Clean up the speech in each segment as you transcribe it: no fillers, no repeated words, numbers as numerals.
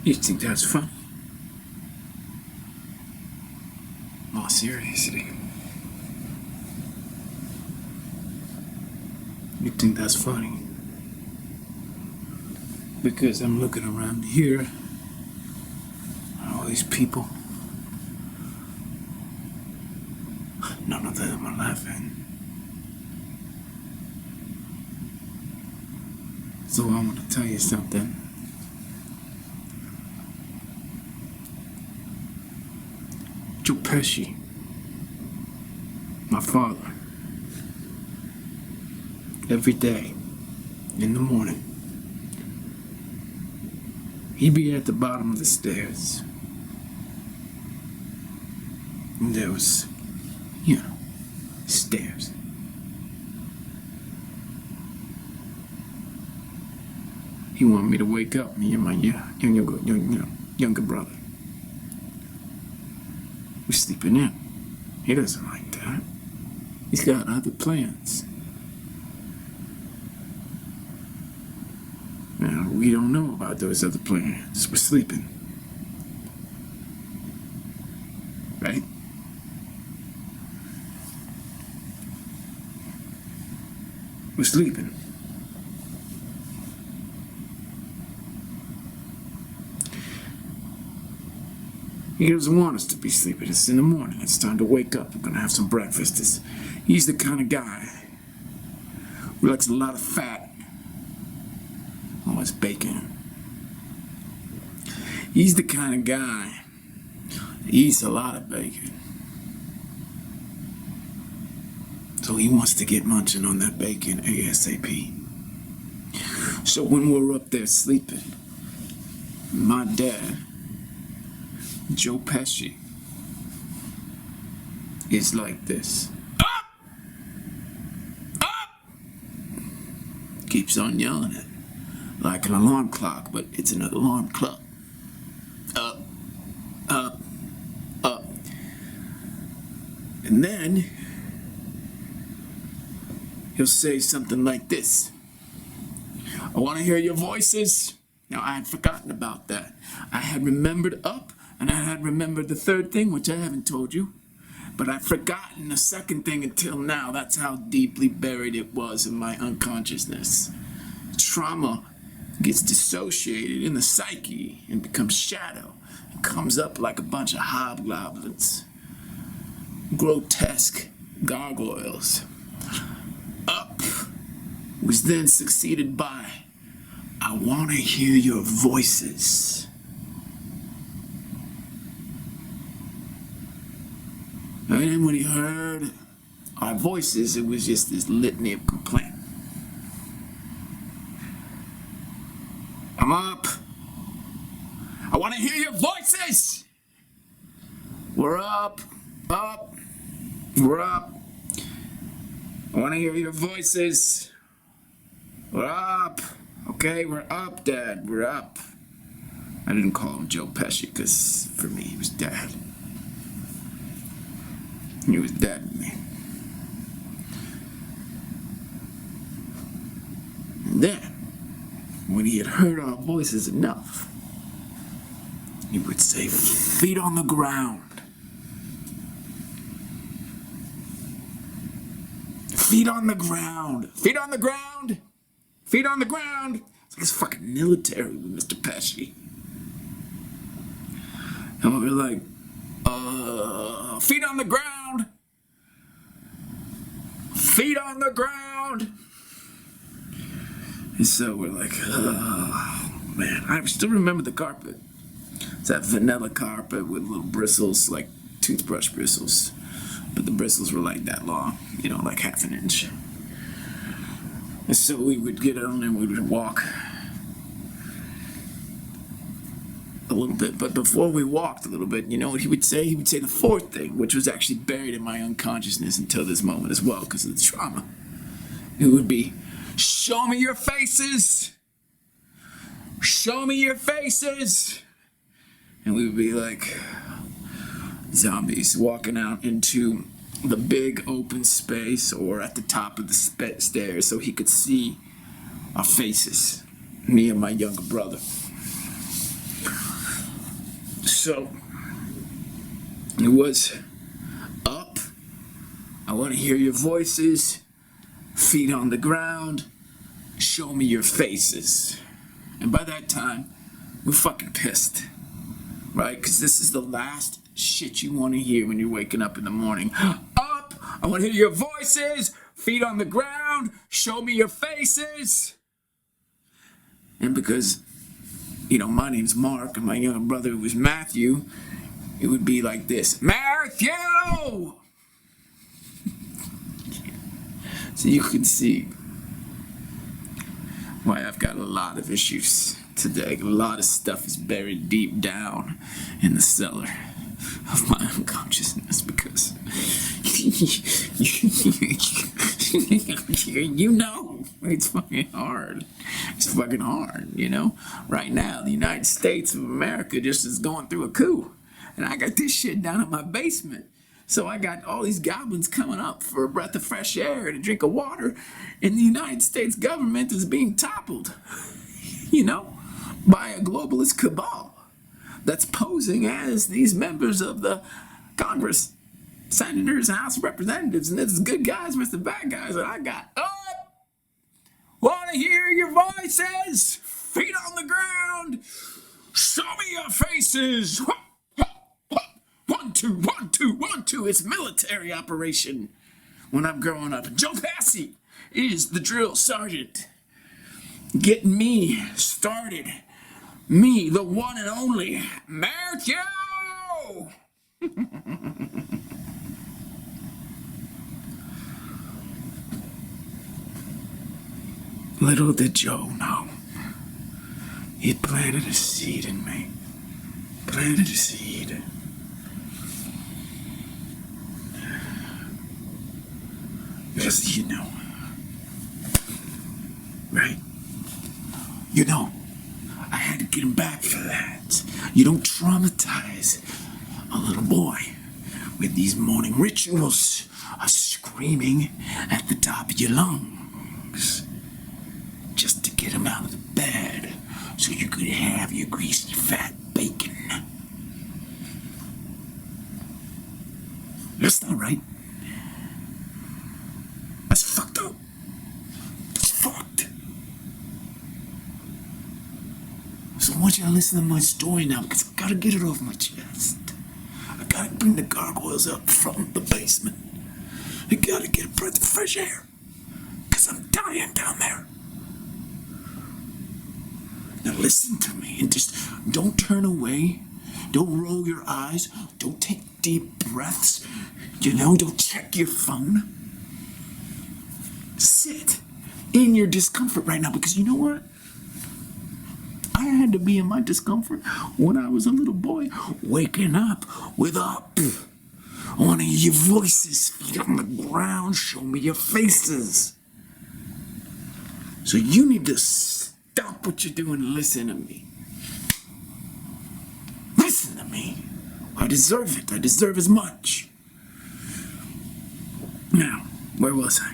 You think that's funny? More seriously. You think that's funny? Because I'm looking around here, all these people, none of them are laughing. So I want to tell you something. Joe Pesci, my father, every day in the morning, he'd be at the bottom of the stairs. And there was, stairs. He wanted me to wake up, me and my younger brother. We're sleeping in. He doesn't like that. He's got other plans. Now, we don't know about those other plans. We're sleeping. Right? We're sleeping. He doesn't want us to be sleeping. It's in the morning. It's time to wake up. We're going to have some breakfast. He's the kind of guy who likes a lot of fat. Oh, it's bacon. He's the kind of guy that eats a lot of bacon. So he wants to get munching on that bacon ASAP. So when we're up there sleeping, my dad, Joe Pesci, is like this. Up! Up! Keeps on yelling it. like an alarm clock, but it's another alarm clock. Up, up, up. And then he'll say something like this. I want to hear your voices. Now, I had forgotten about that. I had remembered up, and I had remembered the third thing, which I haven't told you. But I'd forgotten the second thing until now. That's how deeply buried it was in my unconsciousness. Trauma gets dissociated in the psyche and becomes shadow. It comes up like a bunch of hobgoblins. Grotesque gargoyles. Up was then succeeded by, I want to hear your voices. And then when he heard our voices, it was just this litany of complaint. I'm up. I want to hear your voices. We're up, up, we're up. I want to hear your voices. We're up. Okay, we're up, Dad. We're up. I didn't call him Joe Pesci because for me he was Dad. He was Dad to me. And then, when he had heard our voices enough, he would say, feet on the ground. Feet on the ground. Feet on the ground. Feet on the ground. It's like it's fucking military with Mr. Pesci. And we're like, feet on the ground. Feet on the ground. And so we're like, oh, man. I still remember the carpet. It's that vanilla carpet with little bristles, like toothbrush bristles. But the bristles were like that long, you know, like half an inch. And so we would get on and we would walk a little bit. But before we walked a little bit, you know what he would say? He would say the fourth thing, which was actually buried in my unconsciousness until this moment as well because of the trauma. It would be, show me your faces. Show me your faces. And we would be like zombies walking out into the big open space or at the top of the stairs so he could see our faces, me and my younger brother. So it was up, I want to hear your voices, feet on the ground, show me your faces. And by that time, we're fucking pissed, right? Because this is the last shit you want to hear when you're waking up in the morning. Up, I want to hear your voices, feet on the ground, show me your faces. And because, you know, my name's Mark and my younger brother was Matthew, it would be like this, Matthew! So you can see why I've got a lot of issues today. A lot of stuff is buried deep down in the cellar of my unconsciousness because you know, it's fucking hard. It's fucking hard, you know? Right now, the United States of America just is going through a coup. And I got this shit down in my basement. So I got all these goblins coming up for a breath of fresh air and a drink of water. And the United States government is being toppled, you know, by a globalist cabal that's posing as these members of the Congress, senators, House of Representatives, and it's good guys versus the bad guys. And I got up, want to hear your voices, feet on the ground, show me your faces. 1, 2, 1, 2, 1, 2. It's military operation. When I'm growing up, Joe Pesci is the drill sergeant, getting me started. Me, the one and only Matthew. Little did Joe know, he'd planted a seed in me. Planted a seed. Because, you know, right? You know, I had to get him back for that. You don't traumatize a little boy with these morning rituals of screaming at the top of your lungs just to get him out of the bed so you could have your greasy fat bacon. That's not right. That's fucked up. That's fucked. So I want you to listen to my story now because I gotta get it off my chest. I gotta bring the gargoyles up from the basement. I gotta get a breath of fresh air because I'm dying down there. Now listen to me and just don't turn away. Don't roll your eyes. Don't take deep breaths. Don't check your phone. Sit in your discomfort right now because you know what? I had to be in my discomfort when I was a little boy, waking up with one of your voices, feet on the ground, show me your faces. So you need to stop what you're doing and listen to me. Listen to me. I deserve it. I deserve as much. Now, where was I?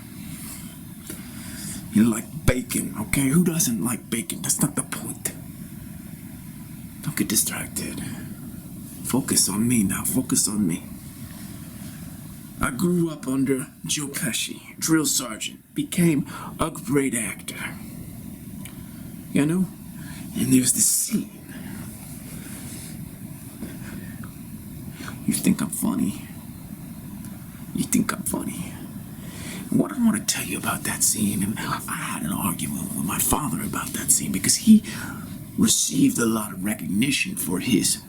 You like bacon, okay? Who doesn't like bacon? That's not the point. Don't get distracted. Focus on me now. Focus on me. I grew up under Joe Pesci, drill sergeant, became a great actor. And there's this scene. You think I'm funny? You think I'm funny? What I want to tell you about that scene, and I had an argument with my father about that scene because he received a lot of recognition for his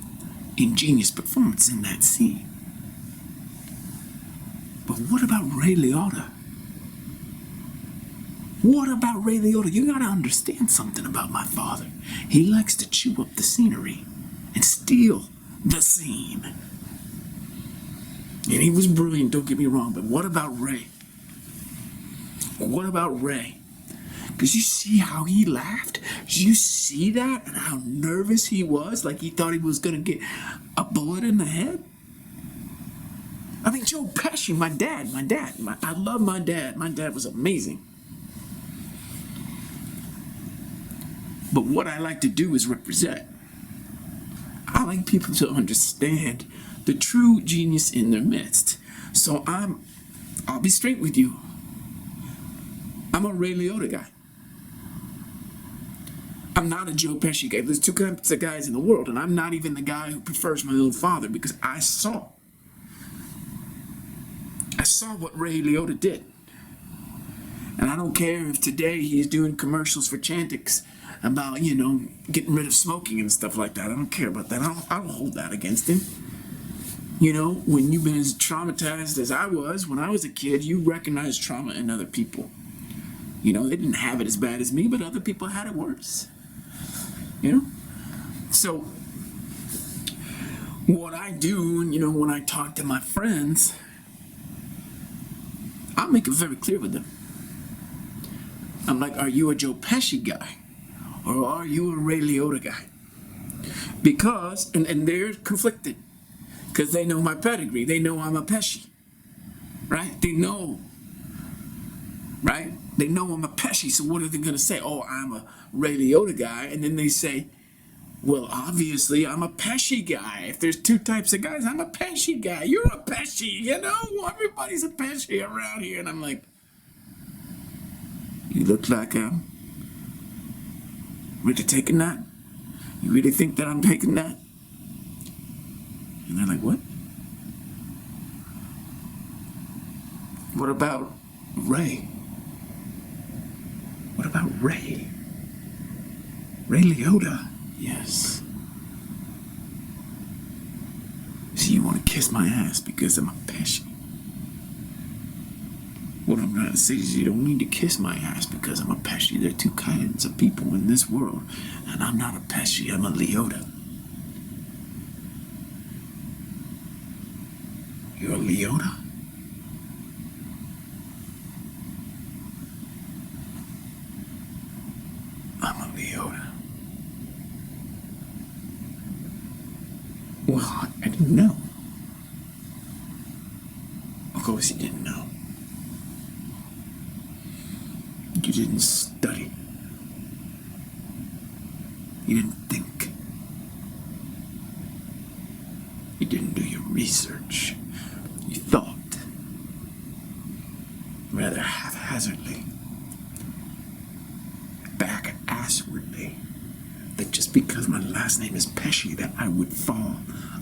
ingenious performance in that scene. But what about Ray Liotta? What about Ray Liotta? You gotta understand something about my father. He likes to chew up the scenery and steal the scene. And he was brilliant, don't get me wrong, but what about Ray? What about Ray? Because you see how he laughed? Did you see that? And how nervous he was? Like he thought he was gonna get a bullet in the head? I mean, Joe Pesci, my dad, I love my dad. My dad was amazing. But what I like to do is represent. I like people to understand the true genius in their midst. So I'll be straight with you. I'm a Ray Liotta guy. I'm not a Joe Pesci guy. There's two kinds of guys in the world, and I'm not even the guy who prefers my own father because I saw what Ray Liotta did. And I don't care if today he's doing commercials for Chantix about, getting rid of smoking and stuff like that. I don't care about that. I don't hold that against him. When you've been as traumatized as I was when I was a kid, you recognize trauma in other people. They didn't have it as bad as me, but other people had it worse. So what I do, when I talk to my friends, I make it very clear with them. I'm like, are you a Joe Pesci guy? Or are you a Ray Liotta guy? Because, and they're conflicted. Because they know my pedigree. They know I'm a Pesci. Right? They know. Right? They know I'm a Pesci. So what are they going to say? Oh, I'm a Ray Liotta guy. And then they say, well, obviously, I'm a Pesci guy. If there's two types of guys, I'm a Pesci guy. You're a Pesci, Everybody's a Pesci around here. And I'm like, you look like I'm really taking that? You really think that I'm taking that? And they're like, what? What about Ray? What about Ray? Ray Liotta? Yes. See, you want to kiss my ass because I'm a Pesci. What I'm trying to say is you don't need to kiss my ass because I'm a Pesci. There are two kinds of people in this world. And I'm not a Pesci, I'm a Liotta. You're a Liotta? I'm a Liotta. didn't know. Of course you didn't know. You didn't study. You didn't think. You didn't do your research. You thought, rather haphazardly, back-asswardly, that just because my last name is Pesci, that I would fall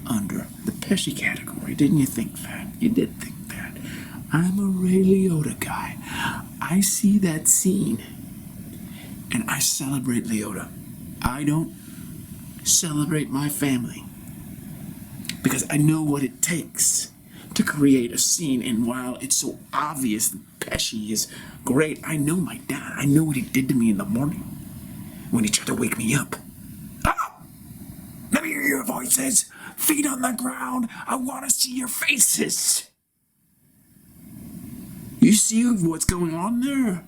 under the Pesci category. Didn't you think that? You did think that. I'm a Ray Liotta guy. I see that scene, and I celebrate Liotta. I don't celebrate my family, because I know what it takes to create a scene, and while it's so obvious that Pesci is great, I know my dad. I know what he did to me in the morning when he tried to wake me up. Ah! Let me hear your voices. Feet on the ground. I want to see your faces. You see what's going on there?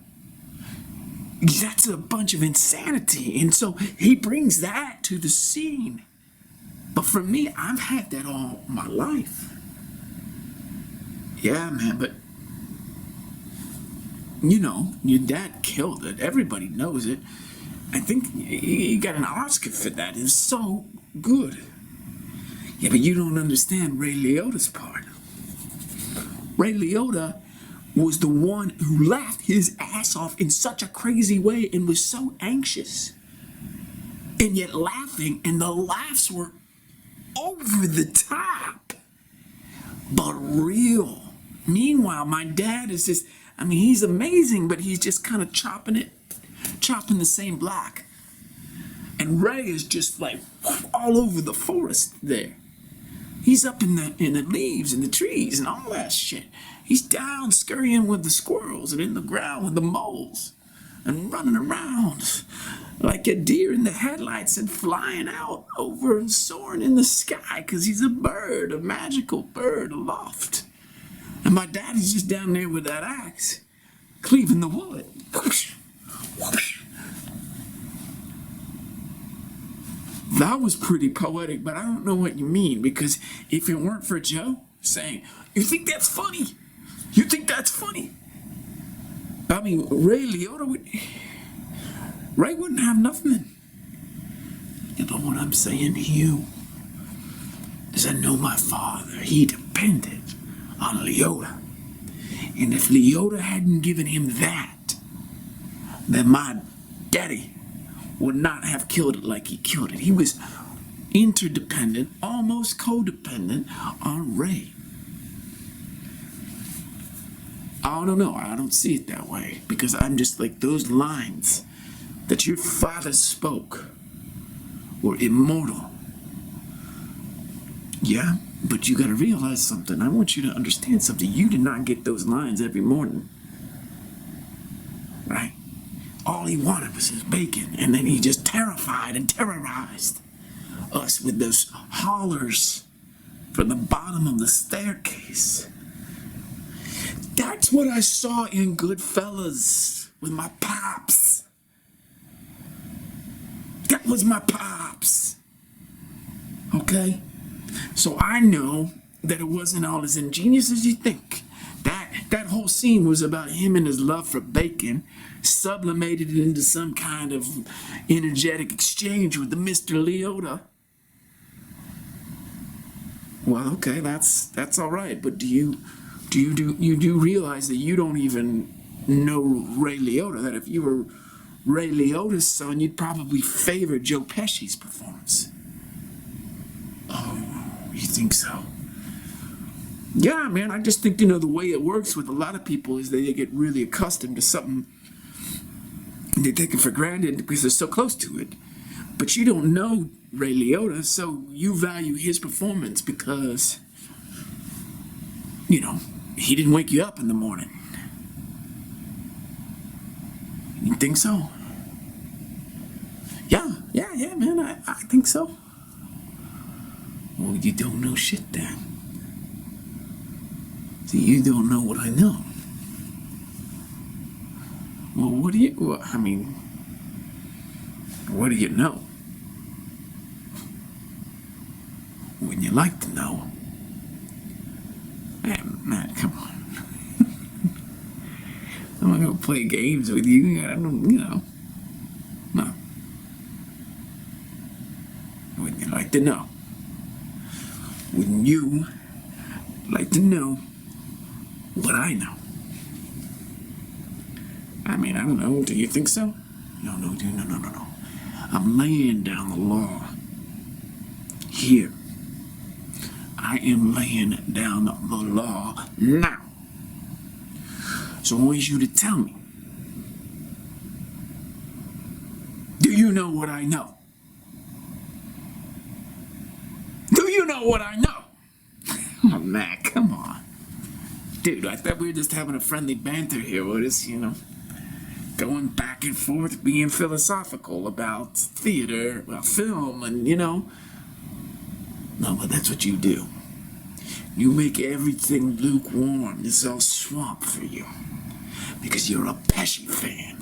That's a bunch of insanity. And so he brings that to the scene. But for me, I've had that all my life. Yeah, man, but you know, your dad killed it. Everybody knows it. I think he got an Oscar for that. It's so good. Yeah, but you don't understand Ray Liotta's part. Ray Liotta was the one who laughed his ass off in such a crazy way and was so anxious. And yet laughing, and the laughs were over the top, but real. Meanwhile, my dad is just, I mean, he's amazing, but he's just kind of chopping the same block. And Ray is just like all over the forest there. He's up in the leaves and the trees and all that shit. He's down scurrying with the squirrels and in the ground with the moles and running around like a deer in the headlights and flying out over and soaring in the sky because he's a bird, a magical bird aloft. And my daddy's just down there with that axe, cleaving the wood. Whoosh, whoosh. That was pretty poetic, but I don't know what you mean, because if it weren't for Joe saying, "You think that's funny? You think that's funny?" I mean, Ray wouldn't have nothing. Yeah, but what I'm saying to you is I know my father. He depended on Liotta. And if Liotta hadn't given him that, then my daddy would not have killed it like he killed it. He was interdependent, almost codependent on Ray. I don't know. I don't see it that way, because I'm just like, those lines that your father spoke were immortal. Yeah, but you gotta realize something. I want you to understand something. You did not get those lines every morning, right? All he wanted was his bacon, and then he just terrified and terrorized us with those hollers from the bottom of the staircase. That's what I saw in Goodfellas with my pops. That was my pops. Okay? So I know that it wasn't all as ingenious as you think. That whole scene was about him and his love for bacon, sublimated into some kind of energetic exchange with the Mr. Liotta. Well, okay, that's all right, but do you realize that you don't even know Ray Liotta? That if you were Ray Liotta's son, you'd probably favor Joe Pesci's performance. Oh, you think so? Yeah, man, I just think, the way it works with a lot of people is they get really accustomed to something and they take it for granted because they're so close to it. But you don't know Ray Liotta, so you value his performance because, he didn't wake you up in the morning. You think so? Yeah, man, I think so. Well, you don't know shit then. See, you don't know what I know. Well, what do you know? Wouldn't you like to know? Man, come on. I'm not gonna play games with you. I don't, No. Wouldn't you like to know? Wouldn't you like to know what I know? I mean, I don't know. Do you think so? No. I'm laying down the law. Here. I am laying down the law now. So I want you to tell me. Do you know what I know? Do you know what I know? Oh, man, come on. Dude, I thought we were just having a friendly banter here. We're just, going back and forth, being philosophical about theater, about film, and, No, but that's what you do. You make everything lukewarm. It's all swamp for you. Because you're a Pesci fan.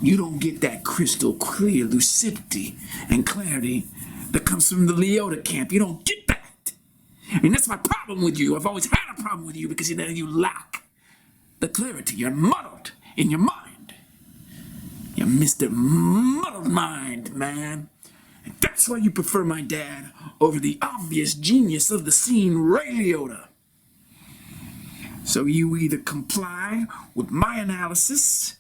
You don't get that crystal clear lucidity and clarity that comes from the Liotta camp. You don't get that. And that's my problem with you. I've always had a problem with you because you lack the clarity. You're muddled in your mind. You're Mr. Muddled Mind, man. And that's why you prefer my dad over the obvious genius of the scene, Ray Liotta. So you either comply with my analysis,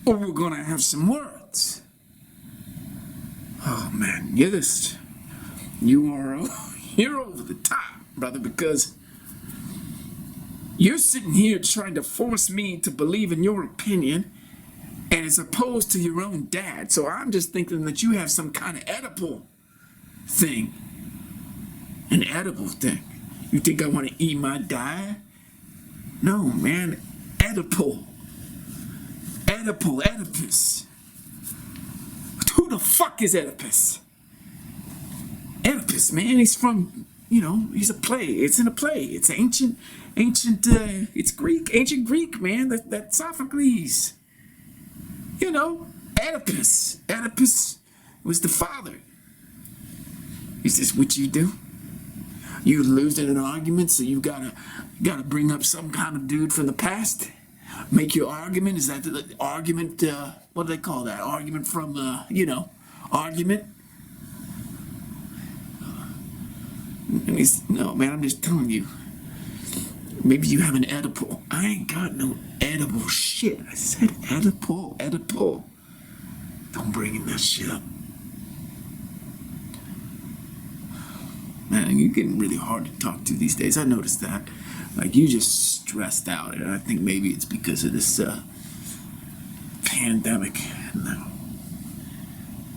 or we're gonna have some words. Oh man, you're over the top, brother, because you're sitting here trying to force me to believe in your opinion, and as opposed to your own dad. So I'm just thinking that you have some kind of edible thing. An edible thing. You think I want to eat my dad? No, man. Oedipus. Who the fuck is Oedipus? Oedipus, man, he's from, he's a play. It's in a play. It's ancient, it's Greek, ancient Greek, man. That's Sophocles. Oedipus. Oedipus was the father. Is this what you do? You lose in an argument, so you gotta bring up some kind of dude from the past? Make your argument? Is that the argument, what do they call that? Argument from, argument? No, man, I'm just telling you. Maybe you have an edible. I ain't got no edible shit. I said edible. Don't bring in that shit up. Man, you're getting really hard to talk to these days. I noticed that. Like, you just stressed out. And I think maybe it's because of this pandemic. No.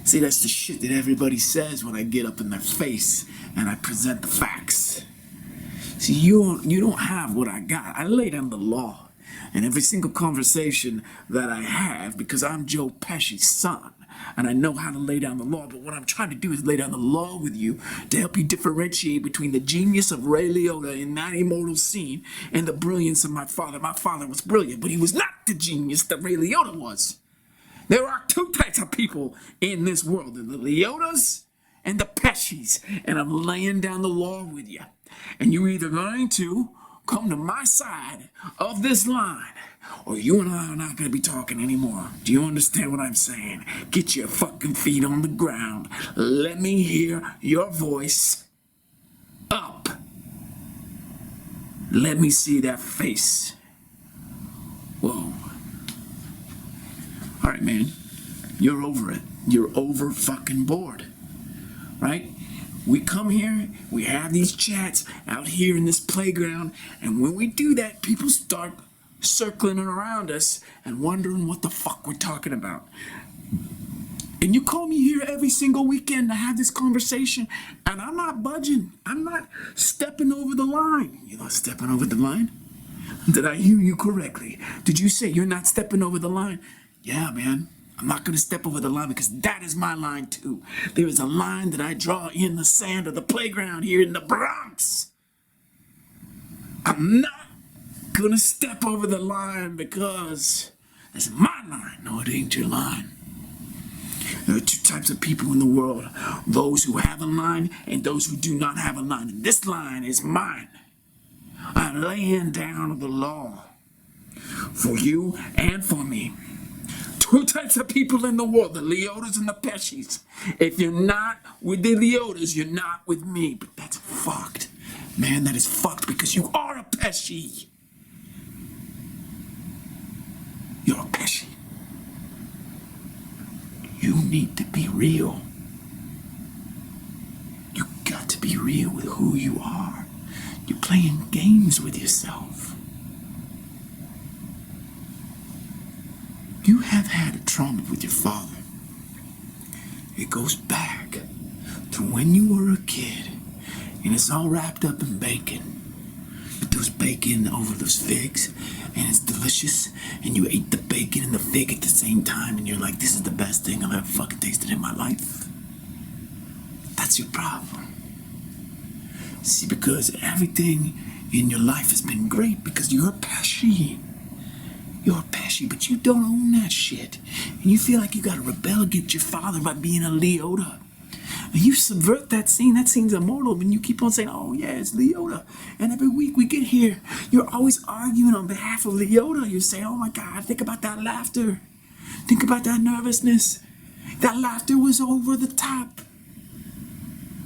See, that's the shit that everybody says when I get up in their face and I present the facts. See, you don't have what I got. I lay down the law in every single conversation that I have because I'm Joe Pesci's son. And I know how to lay down the law, but what I'm trying to do is lay down the law with you to help you differentiate between the genius of Ray Liotta in that immortal scene and the brilliance of my father. My father was brilliant, but he was not the genius that Ray Liotta was. There are two types of people in this world, the Liottas and the Pescis, and I'm laying down the law with you. And you're either going to come to my side of this line, or you and I are not going to be talking anymore. Do you understand what I'm saying? Get your fucking feet on the ground. Let me hear your voice up. Let me see that face. Whoa. All right, man. You're over it. You're over fucking bored. Right? We come here, we have these chats out here in this playground, and when we do that, people start circling around us and wondering what the fuck we're talking about. And you call me here every single weekend to have this conversation, and I'm not budging. I'm not stepping over the line. You're not stepping over the line? Did I hear you correctly? Did you say you're not stepping over the line? Yeah, man. I'm not going to step over the line because that is my line too. There is a line that I draw in the sand of the playground here in the Bronx. I'm not going to step over the line because it's my line. No, it ain't your line. There are two types of people in the world. Those who have a line and those who do not have a line. And this line is mine. I'm laying down the law for you and for me. Two types of people in the world, the Liottas and the Pescis. If you're not with the Liottas, you're not with me. But that's fucked. Man, that is fucked because you are a Pesci. You're a Pesci. You need to be real. You got to be real with who you are. You're playing games with yourself. You have had a trauma with your father. It goes back to when you were a kid, and it's all wrapped up in bacon. But those bacon over those figs, and it's delicious, and you ate the bacon and the fig at the same time, and you're like, this is the best thing I've ever fucking tasted in my life. That's your problem. See, because everything in your life has been great because you're a Pesci. You're a Pesci, but you don't own that shit. And you feel like you gotta rebel against your father by being a Liotta. And you subvert that scene. That scene's immortal. And you keep on saying, oh yeah, it's Liotta. And every week we get here, you're always arguing on behalf of Liotta. You're saying, oh my God, think about that laughter. Think about that nervousness. That laughter was over the top.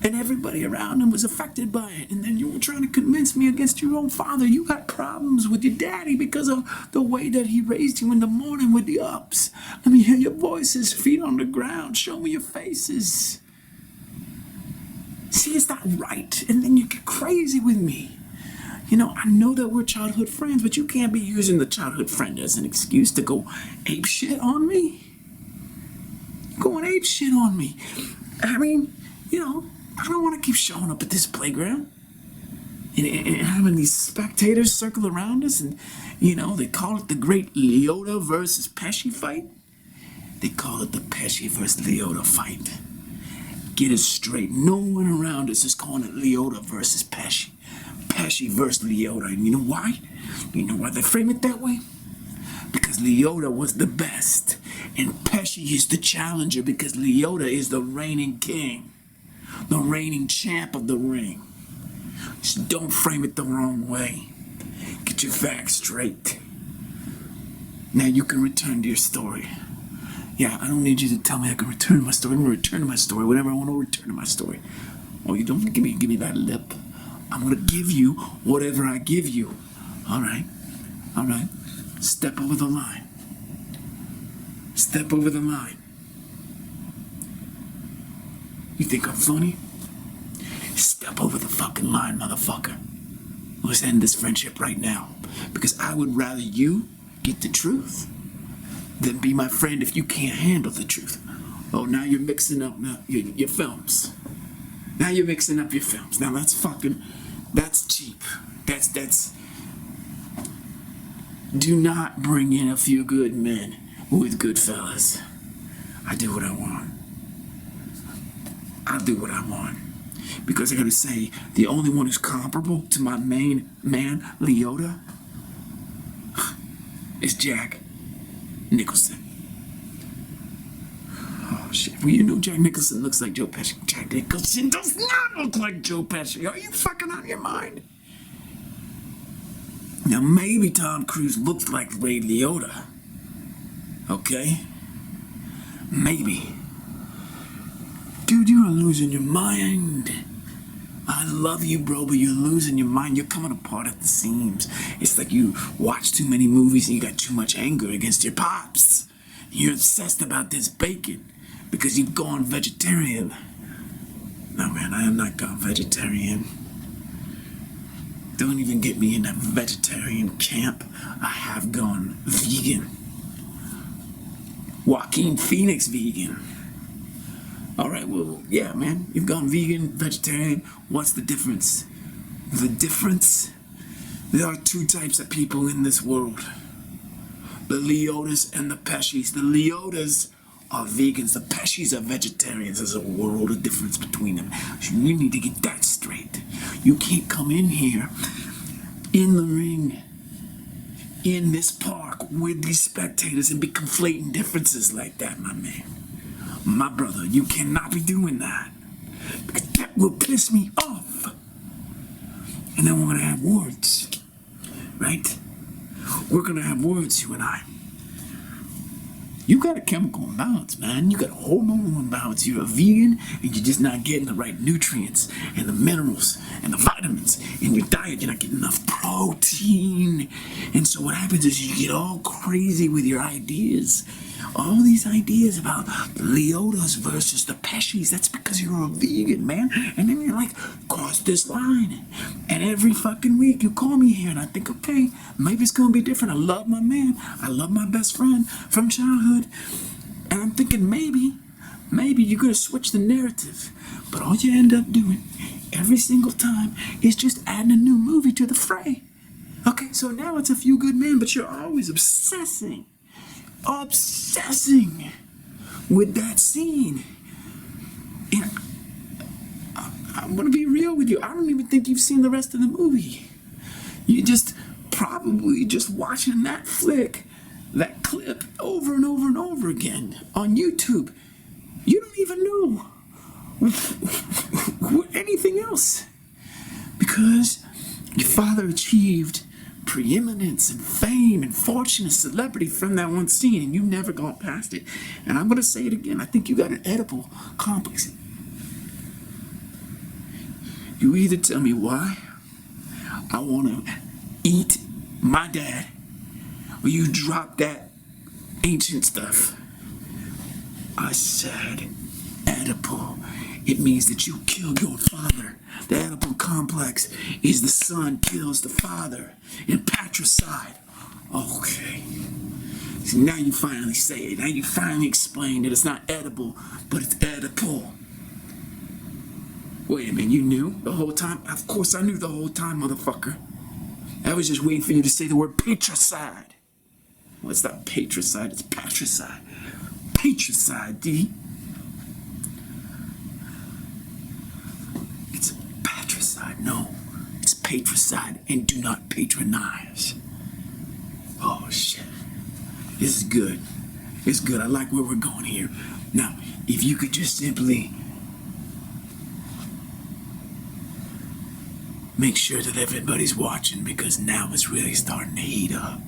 And everybody around him was affected by it. And then you were trying to convince me against your own father. You got problems with your daddy because of the way that he raised you in the morning with the ups. Let me hear your voices, feet on the ground. Show me your faces. See, it's not right. And then you get crazy with me. You know, I know that we're childhood friends, but you can't be using the childhood friend as an excuse to go ape shit on me. You're going ape shit on me. I mean, you know, I don't want to keep showing up at this playground and having these spectators circle around us, and you know, they call it the great Liotta versus Pesci fight. They call it the Pesci versus Liotta fight. Get it straight. No one around us is calling it Liotta versus Pesci. Pesci versus Liotta. And you know why? You know why they frame it that way? Because Liotta was the best, and Pesci is the challenger because Liotta is the reigning king. The reigning champ of the ring. Just don't frame it the wrong way. Get your facts straight. Now you can return to your story. Yeah, I don't need you to tell me I can return to my story. I'm gonna return to my story whenever I want to return to my story. Oh, you don't give me that lip. I'm gonna give you whatever I give you. All right. Step over the line. Step over the line. You think I'm funny? Step over the fucking line, motherfucker. Let's end this friendship right now. Because I would rather you get the truth than be my friend if you can't handle the truth. Oh, now you're mixing up your films. Now you're mixing up your films. Now that's cheap. That's. Do not bring in a few good men with good fellas. I do what I want. I'll do what I want. Because I gotta say, the only one who's comparable to my main man, Liotta, is Jack Nicholson. Oh shit. Well, you know Jack Nicholson looks like Joe Pesci. Jack Nicholson does not look like Joe Pesci. Are you fucking out of your mind? Now maybe Tom Cruise looks like Ray Liotta. Okay? Maybe. Dude, you are losing your mind. I love you, bro, but you're losing your mind. You're coming apart at the seams. It's like you watch too many movies and you got too much anger against your pops. You're obsessed about this bacon because you've gone vegetarian. No, man, I am not gone vegetarian. Don't even get me in that vegetarian camp. I have gone vegan. Joaquin Phoenix vegan. All right, well, yeah, man. You've gone vegan, vegetarian. What's the difference? The difference? There are two types of people in this world. The Liottas and the Pescis. The Liottas are vegans. The Pescis are vegetarians. There's a world of difference between them. So you need to get that straight. You can't come in here, in the ring, in this park with these spectators and be conflating differences like that, my man. My brother, you cannot be doing that. Because that will piss me off. And then we're going to have words. Right? We're going to have words, you and I. You got a chemical imbalance, man. You got a hormonal imbalance. You're a vegan, and you're just not getting the right nutrients and the minerals and the vitamins in your diet. You're not getting enough protein. And so what happens is you get all crazy with your ideas. All these ideas about the Liottas versus the Pescis. That's because you're a vegan, man. And then you're like, cross this line. And every fucking week you call me here and I think, okay, maybe it's going to be different. I love my man. I love my best friend from childhood. And I'm thinking maybe you're going to switch the narrative. But all you end up doing every single time is just adding a new movie to the fray. Okay, so now it's A Few Good Men, but you're always obsessing with that scene. And I'm gonna be real with you. I don't even think you've seen the rest of the movie. You just probably just watching that flick, that clip over and over and over again on YouTube. You don't even know anything else because your father achieved preeminence and fame and fortune and celebrity from that one scene, and you've never gone past it. And I'm going to say it again. I think you got an Oedipal complex. You either tell me why I want to eat my dad, or you drop that ancient stuff. I said Oedipal. It means that you killed your father. The Oedipal complex is the son kills the father in patricide. Okay. So now you finally say it. Now you finally explain that it's not edible, but it's Oedipal. Wait a minute, you knew the whole time? Of course I knew the whole time, motherfucker. I was just waiting for you to say the word patricide. Well, it's not patricide, it's patricide. Patricide, D. It's patricide. No, it's patricide, and do not patronize. Oh, shit. This is good. It's good. I like where we're going here. Now, if you could just simply make sure that everybody's watching, because now it's really starting to heat up.